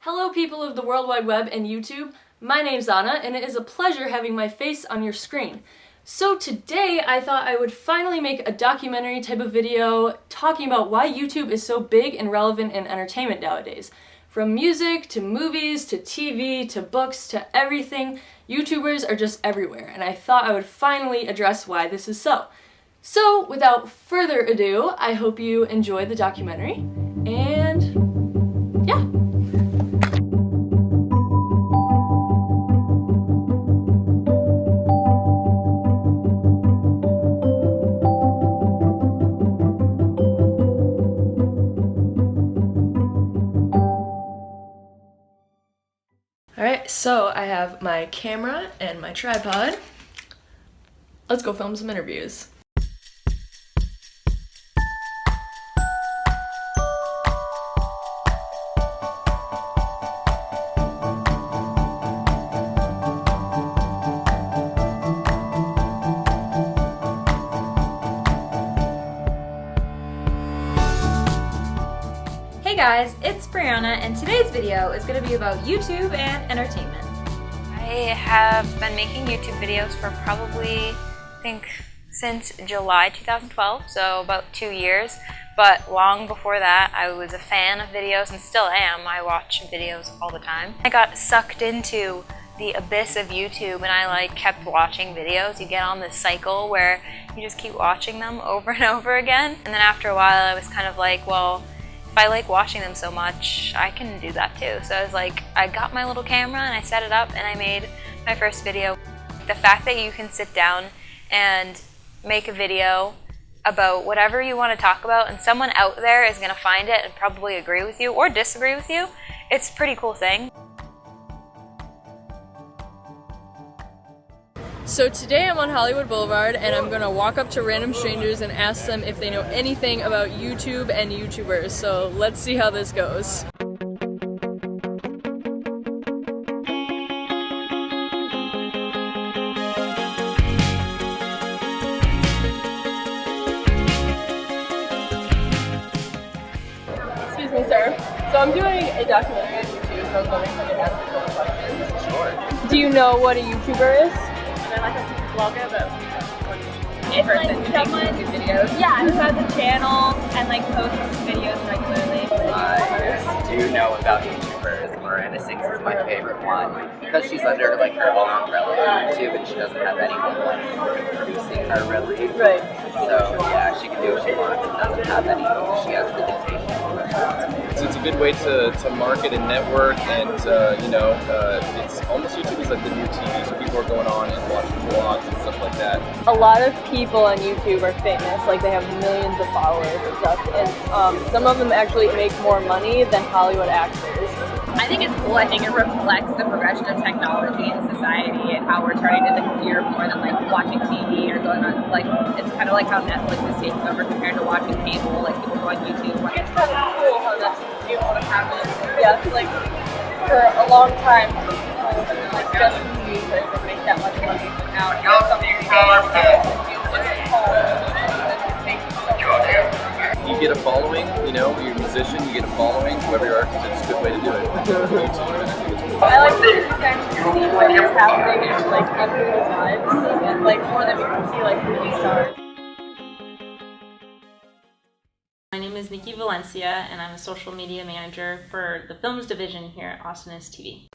Hello people of the World Wide Web and YouTube, my name's Anah and it is a pleasure having my face on your screen. So today I thought I would finally make a documentary type of video talking about why YouTube is so big and relevant in entertainment nowadays. From music to movies to TV to books to everything, YouTubers are just everywhere and I thought I would finally address why this is so. So without further ado, I hope you enjoy the documentary and yeah. Alright, so I have my camera and my tripod. Let's go film some interviews. Hey guys, it's Brianna, and today's video is going to be about YouTube and entertainment. I have been making YouTube videos for probably, I think, since July 2012, so about 2 years. But long before that, I was a fan of videos and still am. I watch videos all the time. I got sucked into the abyss of YouTube and I kept watching videos. You get on this cycle where you just keep watching them over and over again. And then after a while, I was kind of like, well, if I like watching them so much, I can do that too. So I was like, I got my little camera and I set it up and I made my first video. The fact that you can sit down and make a video about whatever you want to talk about and someone out there is going to find it and probably agree with you or disagree with you, it's a pretty cool thing. So today I'm on Hollywood Boulevard and I'm gonna walk up to random strangers and ask them if they know anything about YouTube and YouTubers. So let's see how this goes. Excuse me, sir. So I'm doing a documentary on YouTube, so I was wondering if I could ask you a couple questions. Sure. Do you know what a YouTuber is? I like a blogger, but It's like someone, videos. yeah, who has a channel and posts videos regularly. I do know about YouTubers. Miranda Sings is my favorite one because she's under her own umbrella on YouTube and she doesn't have anyone producing her really. Right. So yeah, she can do what she wants and doesn't have any. She has the dictation of what she wants. It's a good way to market and network, and it's almost YouTube is like the new TV, so people are going on and watching vlogs and stuff like that. A lot of people on YouTube are famous, they have millions of followers and stuff, and some of them actually make more money than Hollywood actors. I think it's cool. I think it reflects the progression of technology in society and how we're starting to hear more than watching TV or going on. It's kind of like how Netflix is taking over compared to watching cable. People go on YouTube. It's kind of cool how that's able to happen. Yeah, for a long time, just movies that would make that much money, but now it has something to You get a following, you're a musician, you get a following, whoever your artist, it's a good way to do it. I like to kind of see what is happening in everyone's lives, and more than we can see movie stars. My name is Nikki Valencia, and I'm a social media manager for the films division here at Awesomeness TV.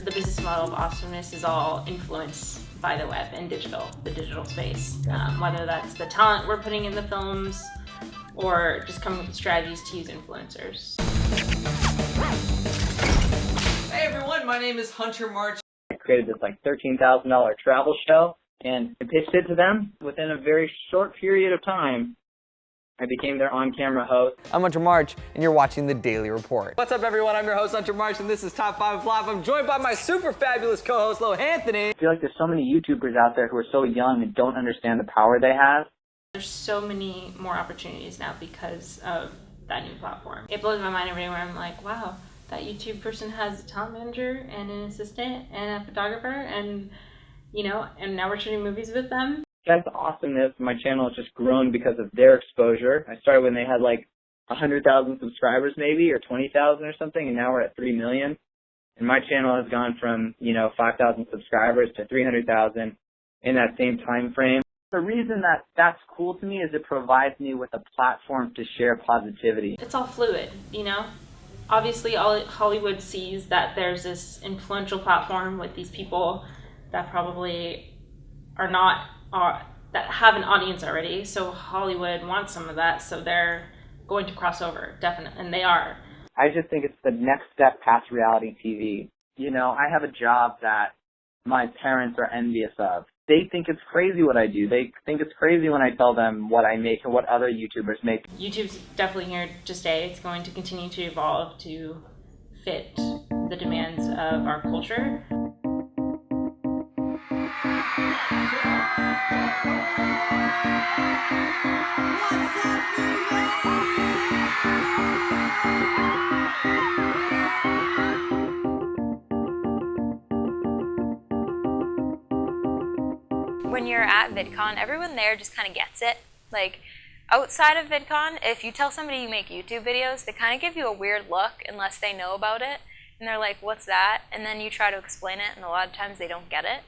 The business model of Awesomeness is all influenced by the web and the digital space. Whether that's the talent we're putting in the films or just coming up with strategies to use influencers. Hey everyone, my name is Hunter March. I created this $13,000 travel show and I pitched it to them. Within a very short period of time, I became their on-camera host. I'm Hunter March, and you're watching The Daily Report. What's up everyone, I'm your host Hunter March, and this is Top 5 Flop. I'm joined by my super fabulous co-host, Lo Anthony. I feel like there's so many YouTubers out there who are so young and don't understand the power they have. There's so many more opportunities now because of that new platform. It blows my mind every day where I'm like, wow, that YouTube person has a talent manager and an assistant and a photographer and, and now we're shooting movies with them. That's awesomeness. My channel has just grown because of their exposure. I started when they had like 100,000 subscribers maybe, or 20,000 or something, and now we're at 3 million. And my channel has gone from, 5,000 subscribers to 300,000 in that same time frame. The reason that that's cool to me is it provides me with a platform to share positivity. It's all fluid, Obviously, Hollywood sees that there's this influential platform with these people that probably are not, that have an audience already. So Hollywood wants some of that, so they're going to cross over, definitely, and they are. I just think it's the next step past reality TV. I have a job that my parents are envious of. They think it's crazy what I do. They think it's crazy when I tell them what I make and what other YouTubers make. YouTube's definitely here to stay. It's going to continue to evolve to fit the demands of our culture. When you're at VidCon, everyone there just kind of gets it. Like, outside of VidCon, if you tell somebody you make YouTube videos, they kind of give you a weird look unless they know about it. And they're like, what's that? And then you try to explain it, and a lot of times they don't get it.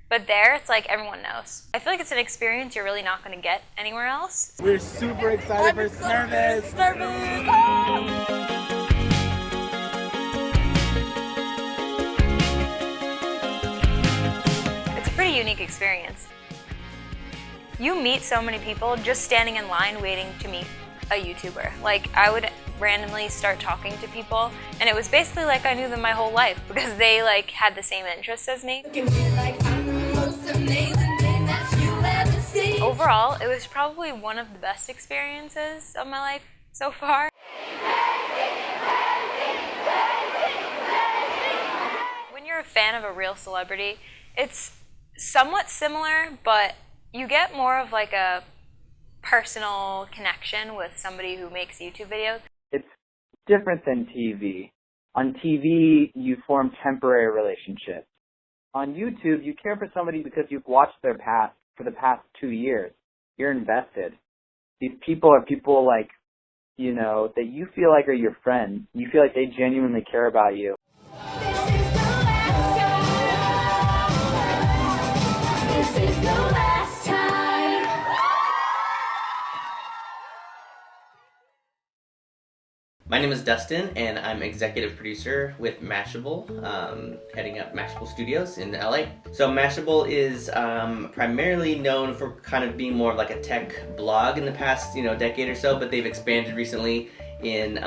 But there, it's like everyone knows. I feel like it's an experience you're really not going to get anywhere else. We're super excited for Service! It's a pretty unique experience. You meet so many people just standing in line waiting to meet a YouTuber. Like, I would randomly start talking to people, and it was basically like I knew them my whole life because they like had the same interests as me. Overall, it was probably one of the best experiences of my life so far. When you're a fan of a real celebrity, it's somewhat similar, but you get more of like a personal connection with somebody who makes YouTube videos. It's different than TV. On TV, you form temporary relationships. On YouTube, you care for somebody because you've watched their past for the past 2 years. You're invested. These people are people like, that you feel like are your friends. You feel like they genuinely care about you. My name is Dustin, and I'm executive producer with Mashable, heading up Mashable Studios in LA. So Mashable is primarily known for kind of being more of like a tech blog in the past, decade or so, but they've expanded recently in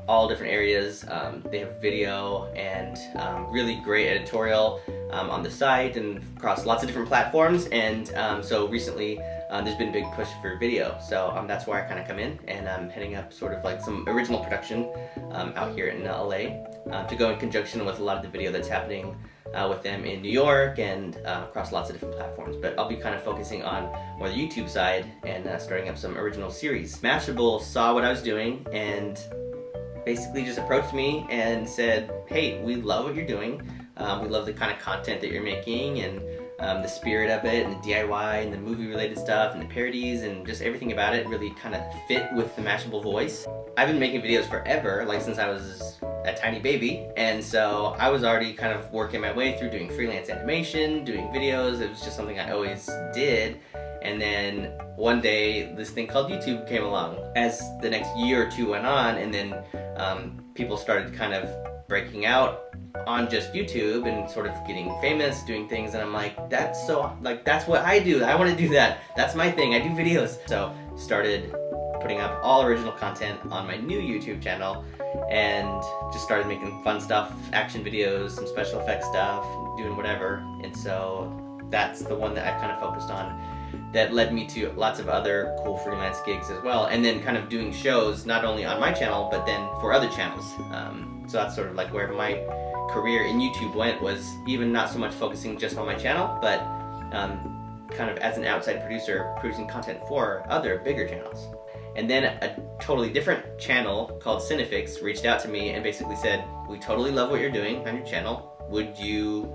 all different areas. They have video and really great editorial on the site and across lots of different platforms, and so recently there's been a big push for video, so that's where I kind of come in, and I'm heading up sort of like some original production out here in LA to go in conjunction with a lot of the video that's happening with them in New York and across lots of different platforms. But I'll be kind of focusing on more the YouTube side and starting up some original series. Mashable saw what I was doing and basically just approached me and said, hey, we love what you're doing. We love the kind of content that you're making, and the spirit of it, and the DIY, and the movie-related stuff, and the parodies, and just everything about it really kind of fit with the Mashable voice. I've been making videos forever, like since I was a tiny baby, and so I was already kind of working my way through doing freelance animation, doing videos. It was just something I always did. And then one day, this thing called YouTube came along. As the next year or two went on, and then people started kind of breaking out on just YouTube and sort of getting famous, doing things, and I'm like, that's what I do. I want to do that. That's my thing. I do videos. So started putting up all original content on my new YouTube channel, and just started making fun stuff, action videos, some special effects stuff, doing whatever. And so that's the one that I've kind of focused on. That led me to lots of other cool freelance gigs as well, and then kind of doing shows not only on my channel but then for other channels. So that's sort of like where my career in YouTube went, was even not so much focusing just on my channel, but kind of as an outside producer producing content for other bigger channels. And then a totally different channel called Cinefix reached out to me and basically said, we totally love what you're doing on your channel. Would you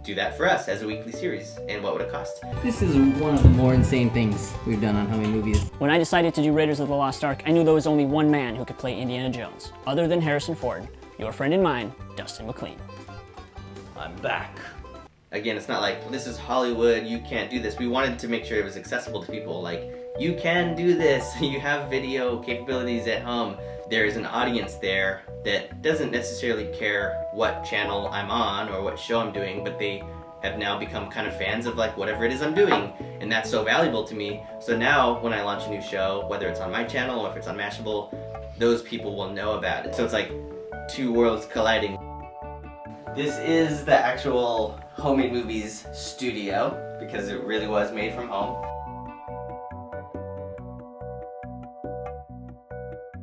do that for us as a weekly series, and what would it cost? This is one of the more insane things we've done on Homie Movies. When I decided to do Raiders of the Lost Ark, I knew there was only one man who could play Indiana Jones, other than Harrison Ford, your friend and mine, Dustin McLean. I'm back. Again, it's not like, this is Hollywood, you can't do this. We wanted to make sure it was accessible to people, like, you can do this, you have video capabilities at home. There is an audience there that doesn't necessarily care what channel I'm on or what show I'm doing, but they have now become kind of fans of like whatever it is I'm doing, and that's so valuable to me. So now when I launch a new show, whether it's on my channel or if it's on Mashable, those people will know about it. So it's like two worlds colliding. This is the actual Homemade Movies studio, because it really was made from home.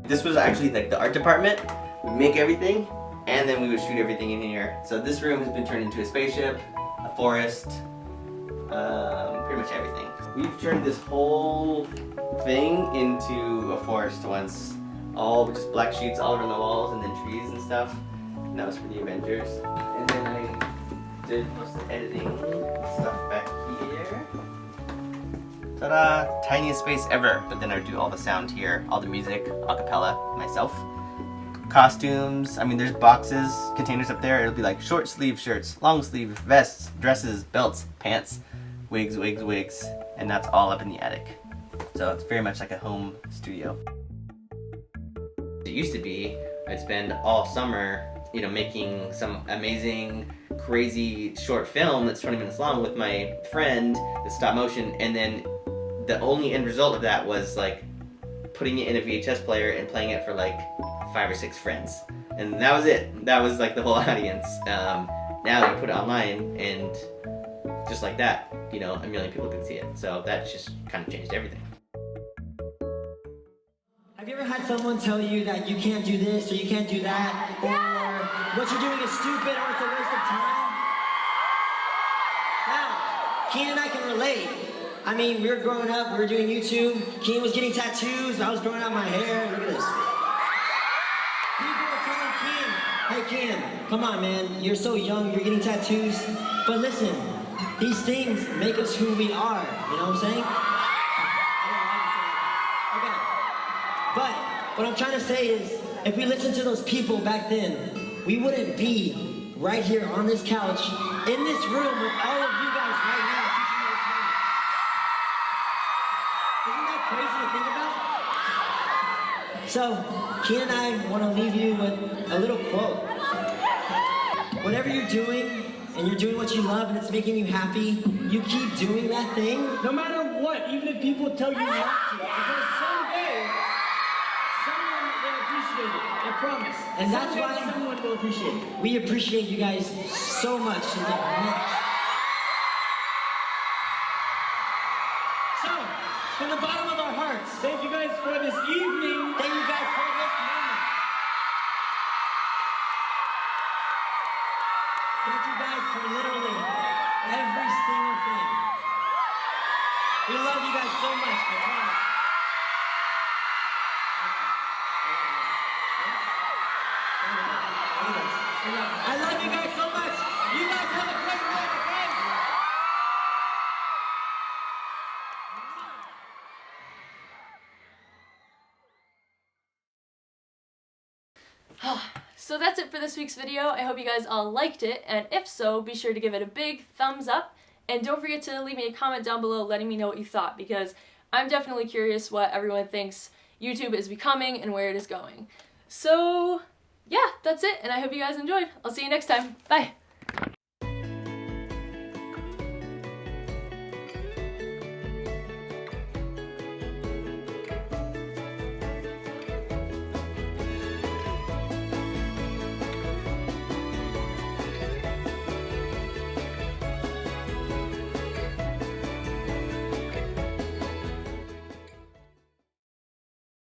This was actually like the art department. We make everything, and then we would shoot everything in here. So this room has been turned into a spaceship, a forest, pretty much everything. We've turned this whole thing into a forest once. All just black sheets all around the walls, and then trees and stuff. And that was for the Avengers. And then I did most of the editing stuff back here. Ta-da! Tiniest space ever. But then I do all the sound here, all the music, a cappella, myself. Costumes, I mean there's boxes, containers up there. It'll be like short sleeve shirts, long sleeve vests, dresses, belts, pants, wigs, and that's all up in the attic. So it's very much like a home studio. It used to be, I'd spend all summer, you know, making some amazing, crazy short film that's 20 minutes long with my friend that's stop motion, and then the only end result of that was like putting it in a VHS player and playing it for like 5 or 6 friends. And that was it. That was like the whole audience. Now you put it online and just like that, you know, a million people can see it. So that just kind of changed everything. Have you ever had someone tell you that you can't do this or you can't do that, or what you're doing is stupid or it's a waste of time? Now, Keen and I can relate. I mean, we were growing up, we were doing YouTube. Keen was getting tattoos, I was growing out my hair. Look at this. People were telling Keen, hey Keen, come on man, you're so young, you're getting tattoos. But listen, these things make us who we are, you know what I'm saying? But what I'm trying to say is, if we listen to those people back then, we wouldn't be right here on this couch, in this room with all of you guys right now teaching me this moment. Isn't that crazy to think about? So, Keen and I want to leave you with a little quote. Whatever you're doing, and you're doing what you love and it's making you happy, you keep doing that thing. No matter what, even if people tell you not to, because someday, someone will appreciate it, I promise. And that's why someone will appreciate it. We appreciate you guys so much. So, from the bottom of our hearts, thank you guys for this evening. Thank you guys for this moment. Thank you guys for literally every single thing. We love you guys so much, I promise. I love you guys so much. You guys have a great night, okay? So that's it for this week's video. I hope you guys all liked it, and if so, be sure to give it a big thumbs up, and don't forget to leave me a comment down below letting me know what you thought, because I'm definitely curious what everyone thinks YouTube is becoming and where it is going. So yeah, that's it, and I hope you guys enjoyed. I'll see you next time. Bye!